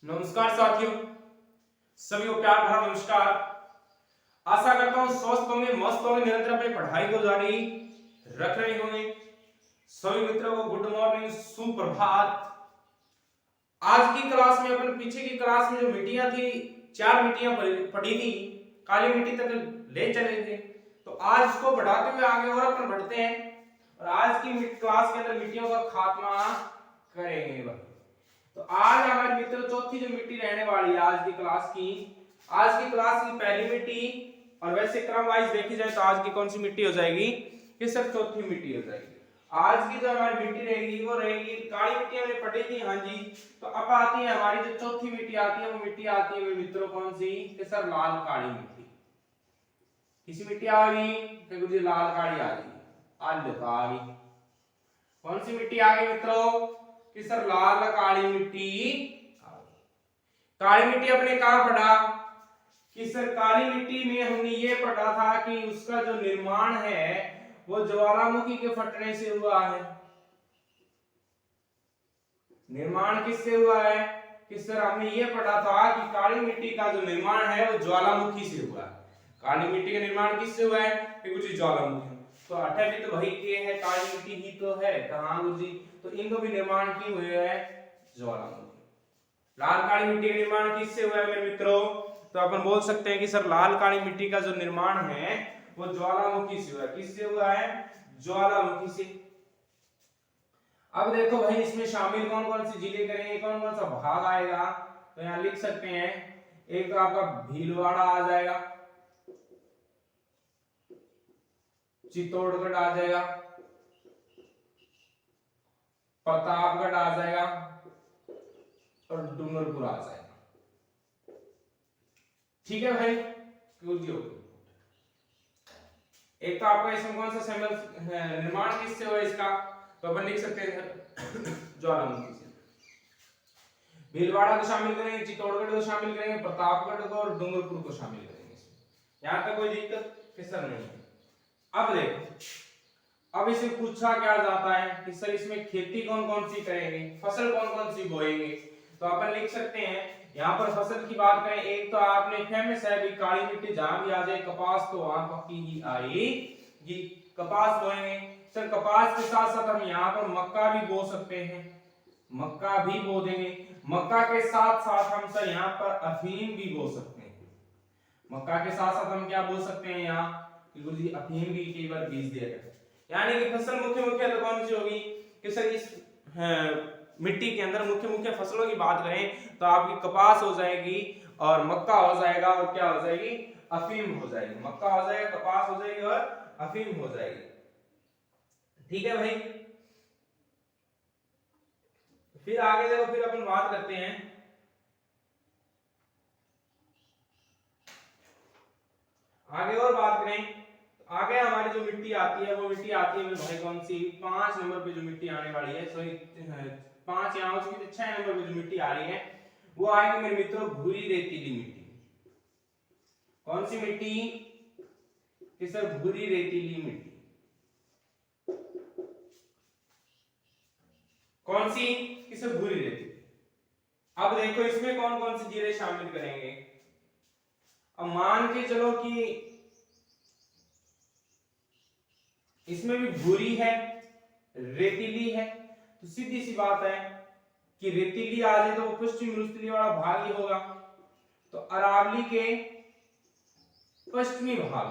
नमस्कार साथियों, सभी को प्यार भरा नमस्कार। आशा करता हूँ स्वस्थ होंगे, मस्त होंगे, निरंतर अपनी पढ़ाई को जारी रख रहे होंगे। सभी मित्रों को गुड मॉर्निंग, सुप्रभात। आज की क्लास में अपन पीछे की क्लास में जो मिट्टियां थी, 4 मिट्टियां पड़ी थी, काली मिट्टी तक ले चले थे। तो आज इसको बढ़ाते हुए आगे और अपन बढ़ते हैं और आज की क्लास के अंदर मिट्टियों का खात्मा करेंगे भाई। तो आज हमारे मित्र चौथी जो मिट्टी रहने वाली है आज की क्लास की पहली मिट्टी, और वैसे क्रम वाइज देखी जाए तो आज की कौन सी मिट्टी हो जाएगी कि सर चौथी मिट्टी हो जाएगी। आज की जो हमारी मिट्टी रहेगी वो रहेगी काली मिट्टी, हमने पढ़ी थी हाँ जी। तो अब आती है हमारी जो चौथी मिट्टी आती है, वो मिट्टी आती है मेरे मित्रों कौन सी कि सर लाल काली मिट्टी। किसी मिट्टी आ गई कि गुरुजी लाल काली आ गई, आ गई। कौन सी मिट्टी आ गई मित्रों कि सर लाल काली मिट्टी आ गई। काली मिट्टी अपने कहां पढ़ा कि सर काली मिट्टी में हमने ये पढ़ा था कि उसका जो निर्माण है वो ज्वालामुखी के फटने से हुआ है। निर्माण किससे हुआ है कि सर हमने ये पढ़ा था कि काली मिट्टी का जो निर्माण है वो ज्वालामुखी से हुआ है। काली मिट्टी का निर्माण किससे हुआ है कि कुछ ज्वालामुखी। तो 8वीं तो वही के है, काली मिट्टी ही तो है कहां गुरुजी, तो इनको भी निर्माण की हुए है ज्वालामुखी। लाल काली मिट्टी का निर्माण किससे हुआ है मेरे मित्रों, तो अपन बोल सकते हैं कि सर लाल काली मिट्टी का जो निर्माण है वो ज्वालामुखी से हुआ है। किससे हुआ है? ज्वालामुखी से। अब देखो भाई इसमें शामिल कौन कौन सी जिले करेंगे, कौन कौन सा भाग आएगा, तो यहां लिख सकते हैं। एक तो आपका भीलवाड़ा आ जाएगा, चित्तौड़गढ़ आ जाएगा, प्रतापगढ़ आ जाएगा और डूंगरपुर आ जाएगा। ठीक है भाई, एक तो आपका इसमें कौन सा निर्माण किससे हुआ इसका, तो अपन लिख सकते हैं ज्वालामुखी से। भीलवाड़ा को शामिल करेंगे, चित्तौड़गढ़ को शामिल करेंगे, प्रतापगढ़ को और डूंगरपुर को शामिल करेंगे इसमें। यहां तक कोई दिक्कत कि सर नहीं है। अब देखो, अब इसे पूछा क्या जाता है कि सर इसमें खेती कौन कौन सी करेंगे, फसल कौन कौन सी बोएंगे, तो अपन लिख सकते हैं यहाँ पर फसल की बात करें। एक तो आपने फेमस है भी काली मिट्टी जहां भी आ जाए कपास तो वहां पक्की ही आएगी, कपास बोएंगे। सर कपास के साथ साथ हम यहाँ पर मक्का भी बो सकते हैं, मक्का भी बो देंगे। मक्का के साथ साथ हम सर यहाँ पर अफीम भी बो सकते हैं। मक्का के साथ साथ हम क्या बो सकते हैं यहाँ कि गुरुजी अफीम भी कई बार बीज दिया जाए। यानी कि फसल मुख्य मुख्य तो कौन सी होगी कि सर इस मिट्टी के अंदर मुख्य मुख्य फसलों की बात करें तो आपकी कपास हो जाएगी और मक्का हो जाएगा और क्या हो जाएगी अफीम हो जाएगी। मक्का हो जाएगा, कपास हो जाएगी और अफीम हो जाएगी। ठीक है भाई, फिर आगे देखो, फिर अपन बात करते हैं आगे और बात करें। आगे हमारी जो मिट्टी आती है वो मिट्टी आती है मेरे भाई कौन सी 5 नंबर पे जो मिट्टी आने वाली है, सॉरी 5 यहाँ हो चुकी है, 6 नंबर पे जो मिट्टी आ रही है वो आएगी मेरे मित्रों भूरी रेतीली मिट्टी। कौन सी मिट्टी कि सर भूरी रेतीली मिट्टी। कौन सी कि सर भूरी रेतीली। अब देखो इसमें कौन कौन सी जीरे शामिल करेंगे। अब मान के चलो कि इसमें भी भूरी है, रेतीली है, तो सीधी सी बात है कि रेतीली आ जाए तो वो पश्चिमी रुस्तली वाला भाग ही होगा। तो अरावली के पश्चिमी भाग,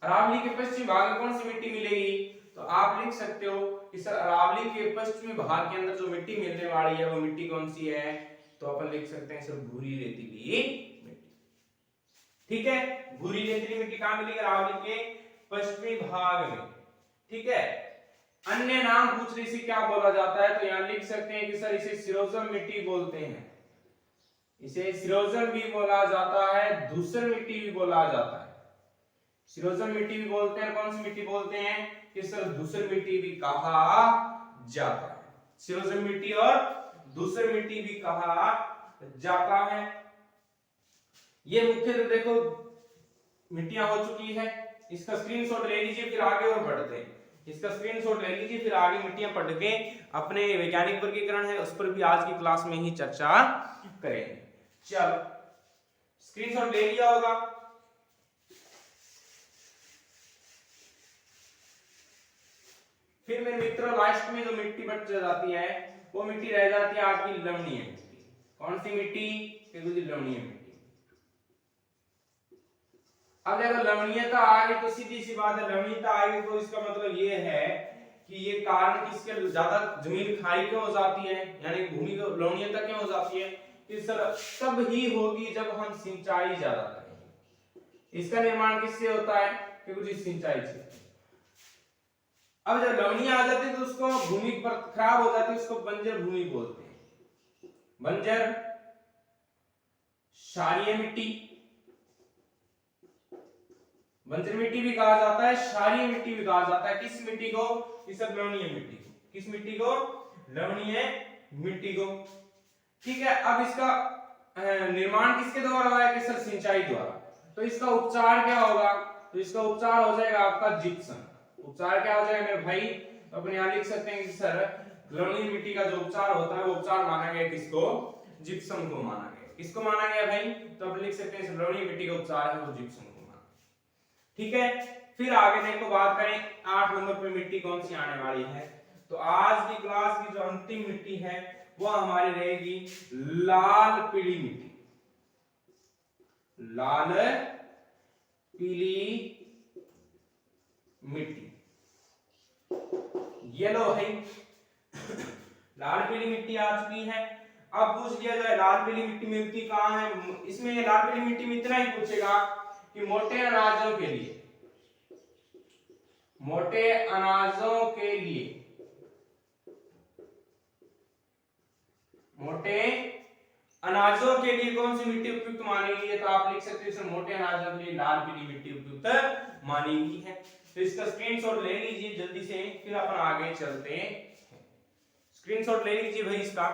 अरावली के पश्चिमी भाग में कौन सी मिट्टी मिलेगी, तो आप लिख सकते हो कि सर अरावली के पश्चिमी भाग के अंदर जो मिट्टी मिलने वाली है वो मिट्टी कौन सी है, तो अपन लिख सकते हैं सर भूरी रेतीली मिट्टी। ठीक है, भूरी रेतीली मिट्टी कहां मिलेगी, अरावली के पश्चिमी भाग में। ठीक है, अन्य नाम पूछ रही से क्या बोला जाता है, तो यहां लिख सकते हैं कि सर इसे सिरोजम मिट्टी बोलते हैं, इसे सिरोजम भी बोला जाता है, धूसर मिट्टी भी बोला जाता है। सिरोजम मिट्टी भी बोलते हैं, कौन सी मिट्टी बोलते हैं कि सर धूसर मिट्टी भी कहा जाता है। सिरोजम मिट्टी और धूसर मिट्टी भी कहा जाता है। ये मुख्य देखो मिट्टियां हो चुकी है, इसका स्क्रीनशॉट ले लीजिए, फिर आगे और बढ़ते हैं। इसका स्क्रीनशॉट ले लीजिए, फिर आगे मिट्टियां पढ़ के अपने वैज्ञानिक वर्गीकरण है उस पर भी आज की क्लास में ही चर्चा करेंगे। चलो स्क्रीनशॉट ले लिया होगा। फिर मेरे मित्रों लास्ट में जो मिट्टी बच जाती है वो मिट्टी रह जाती है आपकी लवणीय मिट्टी। कौन सी मिट्टी? लवणीय मिट्टी। अब देखो लवणीयता आ गई तो सीधी सी बात है, लवणीयता आएगी तो इसका मतलब ये है कि ये कारण किसके ज्यादा जमीन खारी क्यों हो जाती है, यानी भूमि को लवणीयता क्यों हो जाती है? इस तब ही होगी जब हम सिंचाई ज्यादा करेंगे। इसका निर्माण किससे होता है? क्योंकि सिंचाई से। अब जब लवणीय आ जाती है तो उसको भूमि पर खराब हो जाती है, उसको बंजर भूमि बोलते हैं। बंजर क्षारीय मिट्टी, बंजर मिट्टी भी कहा जाता है, क्षारीय मिट्टी भी कहा जाता है। किस मिट्टी को? इस लवणीय मिट्टी को। किस मिट्टी को? लवणीय मिट्टी को। ठीक है, अब इसका निर्माण किसके द्वारा हुआ है? कि सर सिंचाई द्वारा। तो इसका उपचार क्या होगा? तो इसका उपचार हो जाएगा आपका जिप्सम। उपचार क्या हो जाएगा मेरे भाई? तो अपन यहां लिख सकते हैं कि सर लवणीय मिट्टी का जो उपचार होता है वो उपचार माना गया किसको? जिप्सम को माना गया। किसको माना गया भाई? तो अपन लिख सकते हैं लवणीय मिट्टी का उपचार है वो जिप्सम को माना। ठीक है, फिर आगे देखो बात करें 8 नंबर पे मिट्टी कौन सी आने वाली है। तो आज की क्लास की जो अंतिम मिट्टी है वो हमारी रहेगी लाल पीली मिट्टी। लाल पीली मिट्टी, येलो है। लाल पीली मिट्टी आ चुकी है। अब पूछ लिया जाए लाल पीली मिट्टी मिलती कहां है? इसमें लाल पीली मिट्टी में इतना ही पूछेगा कि मोटे अनाजों के लिए, मोटे अनाजों के लिए, मोटे अनाजों के लिए कौन सी मिट्टी उपयुक्त मानी गई है? तो आप लिख सकते हैं मोटे अनाजों के लिए लाल पीली मिट्टी उपयुक्त मानी गई है। तो इसका स्क्रीनशॉट ले लीजिए जल्दी से, फिर अपन आगे चलते हैं। स्क्रीनशॉट ले लीजिए भाई इसका।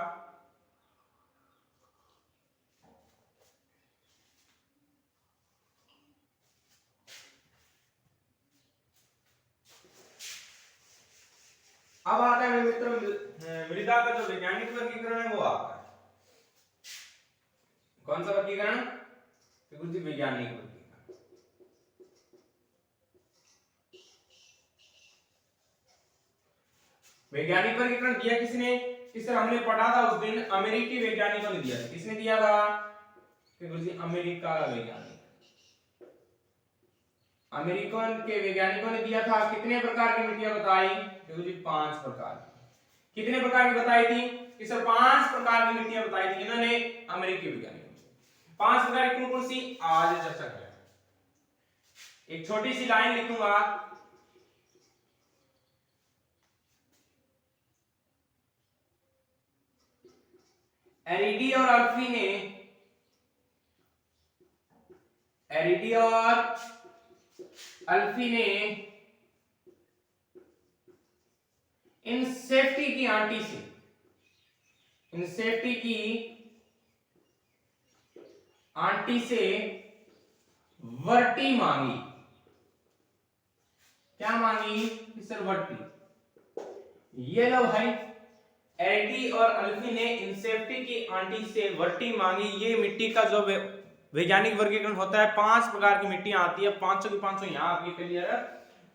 अब आता है मित्रों मृदा का जो वैज्ञानिक वर्गीकरण है वो आता है। कौन सा वर्गीकरण? वैज्ञानिक वर्गीकरण। वैज्ञानिक वर्गीकरण दिया किसने? सर हमने पढ़ा था उस दिन, अमेरिकी वैज्ञानिकों ने दिया था। किसने दिया था? अमेरिका का वैज्ञानिक, अमेरिकन के वैज्ञानिकों ने दिया था। कितने प्रकार की मिट्टियां बताई? देखो जी 5 प्रकार की। कितने प्रकार की बताई थी? कि सर 5 प्रकार की मिट्टियां बताई थी इन्होंने, अमेरिकी वैज्ञानिकों ने। 5 प्रकार की कौन सी? आज चर्चा करें। एक छोटी सी लाइन लिखूंगा, एरिडी और अल्फी ने, एरिडी और अल्फी ने इन सेफ्टी की आंटी से, इन सेफ्टी की आंटी से वर्टी मांगी। क्या मांगी? सर वर्टी। ये लो भाई, एरिडी और अल्फी ने इन सेफ्टी की आंटी से वर्टी मांगी। ये मिट्टी का जो वैज्ञानिक वर्गीकरण होता है, 5 प्रकार की मिट्टियां आती है। पांचों की पांचों यहाँ आपकी क्लियर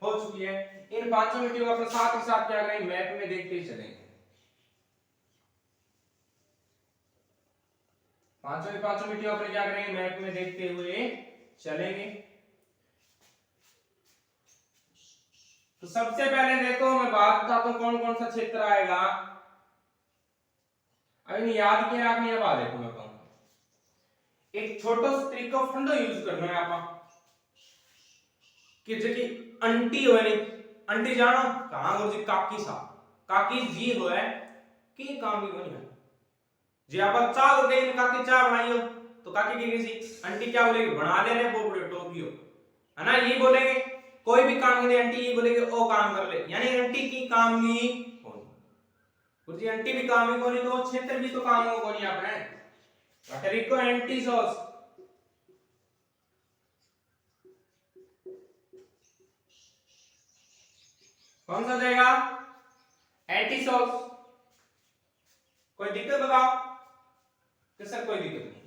हो चुकी है। इन 5 मिट्टियों को अपने साथ ही साथ क्या करेंगे? मैप में देखते ही चलेंगे। 5 की 5 मिट्टियों पर क्या करेंगे? मैप में देखते हुए चलेंगे। तो सबसे पहले देखो मैं बात बताता हूं कौन कौन सा क्षेत्र आएगा। अभी याद किया आपने, अब आ देखो मैं कहूं एक छोटो तरीको फंडो यूज करना है आप कि जकी अंटी होए नहीं, अंटी जानो कहां गुरुजी? काकी सा, काकी जी होए की काम भी नहीं है जी। आप चाह गए काकी चाह बनाई हो तो काकी की किसी अंटी क्या बोलेगी? बना ले रे बोपड़े टोपियो, है ना? यही बोलेंगे। कोई भी काम करे आंटी ये बोलेगी ओ काम कर ले, यानी आंटी की काम ही होनी। गुरुजी आंटी भी काम ही कोनी तो क्षेत्र भी तो काम हो कोनी आपने। अटरिको एंटी सॉस कौन सा जाएगा? एंटीसोल्स। कोई दिक्कत बताओ कि सर कोई दिक्कत नहीं,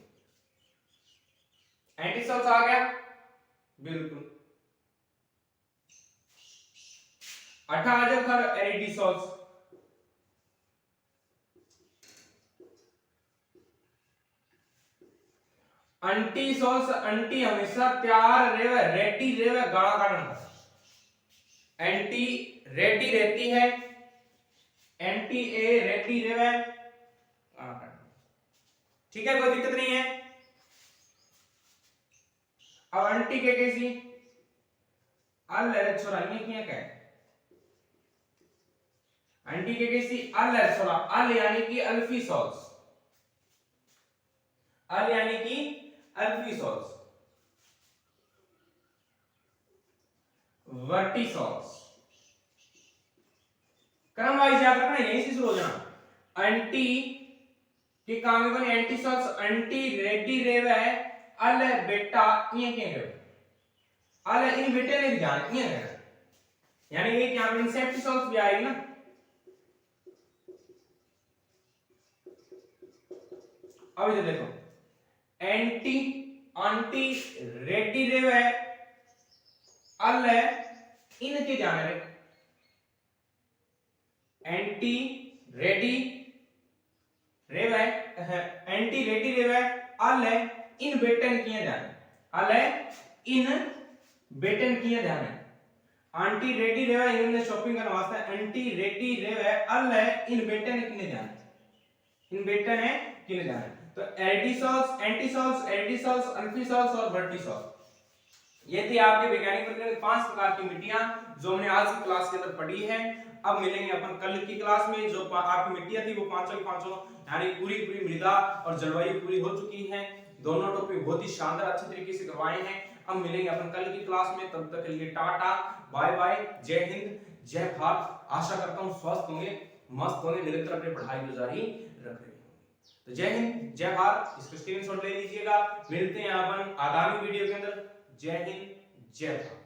एंटीसोल्स आ गया बिल्कुल। अठा आ जाओ सर एरिडीसोल्स। एंटीसोल्स, एंटी हमेशा तैयार रेवे, रेडी रेवे गाड़ा काटन का। एंटी रेडी रहती है, एंटी ए रेडी रेवे गाड़ा काटन। ठीक है, कोई दिक्कत नहीं है। अब एंटी के कैसी अल छोरा ये क्या कहे, एंटी के कैसी अल छोरा, अल यानी कि अल्फीसोल्स, अल यानी कि अल्फीसोल्स, वर्टिसोल्स। क्रम वाइज याद रखना, यहीं से शुरू हो जाना। एंटी के काम में बने एंटीसोल्स, एंटी रेडी रेवे अल बेटा ये क्या है, अल इन बेटे ने भी ध्यान ये है, यानी ये क्या इंसेप्टिसोल्स भी आएगी ना। अब इधर देखो, एंटी एंटी रेडी रेवे अल इनके ध्यान रहे, एंटी रेडी रेवे एंटी रेडी रेवे अल इन बेटन किए ध्यान, अल इन बेटन किए ध्यान है। एंटी रेडी रेवे इन्होंने शॉपिंग करने वास्ते, एंटी रेडी रेवे अल इन बेटन किने ध्यान, इन बेटन है किने ध्यान। तो एरिडीसोल्स, एंटीसोल्स, एरिडीसोल्स, अल्फीसोल्स और वर्टिसोल्स, ये थी आपके वैज्ञानिक प्रक्रिया की 5 प्रकार की मिट्टियां जो हमने आज की क्लास के अंदर पढ़ी है। अब मिलेंगे अपन कल की क्लास में। जो आपकी मिट्टियां थी वो पांचों की पांचों, यानी पूरी पूरी मृदा और जलवायु पूरी हो चुकी है। दोनों टॉपिक बहुत ही शानदार अच्छे तरीके से करवाए हैं। अब मिलेंगे अपन कल की क्लास में, तब तक के लिए टाटा बाय बाय, जय हिंद जय भारत। आशा करता हूँ स्वस्थ होंगे, मस्त होंगे, निरंतर अपनी पढ़ाई को जारी रख रहे होंगे। तो जय हिंद जय भारत, इसको स्क्रीनशॉट ले लीजिएगा। मिलते हैं अपन आगामी वीडियो के अंदर। जय हिंद जय भारत।